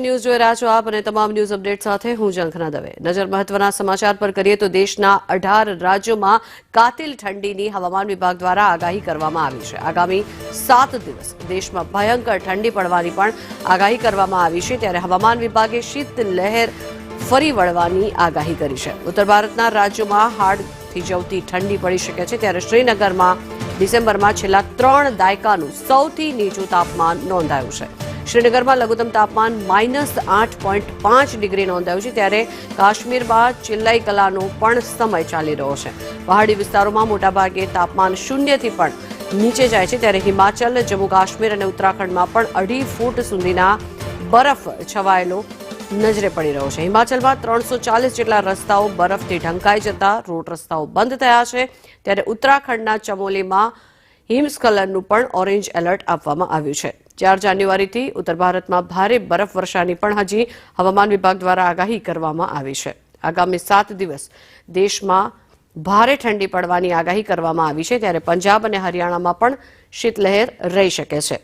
News જોઈ રહ્યા છો આપ અને તમામ ન્યૂઝ અપડેટ સાથે હું ઝંખના દવે। નજર મહત્વના સમાચાર પર કરીએ તો દેશના 18 રાજ્યોમાં કાતિલ ઠંડીની હવામાન વિભાગ દ્વારા આગાહી કરવામાં આવી છે। આગામી 7 દિવસ દેશમાં ભયંકર ઠંડી પડવાની પણ આગાહી કરવામાં આવી છે। ત્યારે હવામાન વિભાગે શીત લહેર ફરી વળવાની આગાહી કરી છે। ઉત્તર ભારતના રાજ્યોમાં હાડ થીજવતી ઠંડી પડી શકે છે। ત્યારે શ્રીનગરમાં ડિસેમ્બરમાં છેલ્લા 3 દાયકાનું સૌથી નીચું તાપમાન નોંધાયું છે। શ્રીનગરમાં લઘુત્તમ તાપમાન -8.5 ડિગ્રી નોંધાયું છે। ત્યારે કાશ્મીરમાં ચિલ્લાઈ કલાનો પણ સમય ચાલી રહ્યો છે। પહાડી વિસ્તારોમાં મોટાભાગે તાપમાન શૂન્યથી પણ નીચે જાય છે। ત્યારે હિમાચલ, જમ્મુ કાશ્મીર અને ઉત્તરાખંડમાં પણ 2.5 ફૂટ સુધીના બરફ છવાયેલો નજરે પડી રહ્યો છે। હિમાચલમાં 340 જેટલા રસ્તાઓ બરફથી ઢંકાઈ જતા રોડ રસ્તાઓ બંધ થયા છે। ત્યારે ઉત્તરાખંડના ચમોલીમાં હિમસ્ખલનનું પણ ઓરેન્જ એલર્ટ આપવામાં આવ્યું છે। 4 જાન્યુઆરીથી ઉત્તર ભારતમાં ભારે બરફવર્ષાની પણ હજી હવામાન વિભાગ દ્વારા આગાહી કરવામાં આવી છે। આગામી 7 દિવસ દેશમાં ભારે ઠંડી પડવાની આગાહી કરવામાં આવી છે। ત્યારે પંજાબ અને હરિયાણામાં પણ શીતલહેર રહી શકે છે।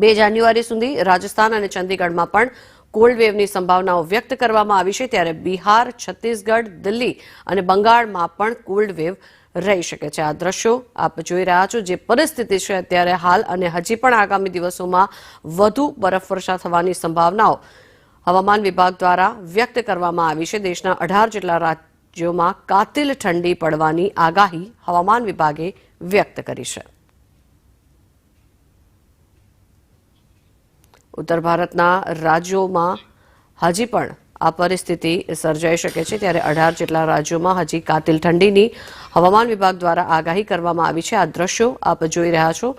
2 જાન્યુઆરી સુધી રાજસ્થાન અને ચંદીગઢમાં પણ કોલ્ડ વેવની સંભાવનાઓ વ્યક્ત કરવામાં આવી છે। ત્યારે બિહાર, છત્તીસગઢ, દિલ્હી અને બંગાળમાં પણ કોલ્ડ વેવ રહી શકે છે। આ દ્રશ્યો આપ જોઈ રહ્યા છો જે પરિસ્થિતિ છે અત્યારે હાલ અને હજી પણ આગામી દિવસોમાં વધુ બરફવર્ષા થવાની સંભાવનાઓ હવામાન વિભાગ દ્વારા વ્યક્ત કરવામાં આવી છે। દેશના 18 જેટલા રાજ્યોમાં કાતિલ ઠંડી પડવાની આગાહી હવામાન વિભાગે વ્યક્ત કરી છે। ઉત્તર ભારતના રાજ્યોમાં હજી પણ આ પરિસ્થિતિ સર્જાઈ શકે છે। ત્યારે 18 જેટલા રાજ્યોમાં હજી કાતિલ ઠંડીની હવામાન વિભાગ દ્વારા આગાહી કરવામાં આવી છે। આ દ્રશ્યો આપ જોઈ રહ્યા છો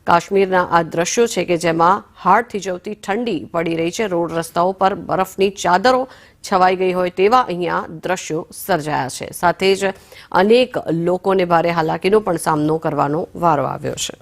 કાશ્મીરના આ દ્રશ્યો છે કે જેમાં હાડ થીજવતી ઠંડી પડી રહી છે। રોડ રસ્તાઓ પર બરફની ચાદરો છવાઈ ગઈ હોય તેવા અહીંયા દ્રશ્યો સર્જાયા છે। સાથે જ અનેક લોકોને ભારે હાલાકીનો પણ સામનો કરવાનો વારો આવ્યો છે।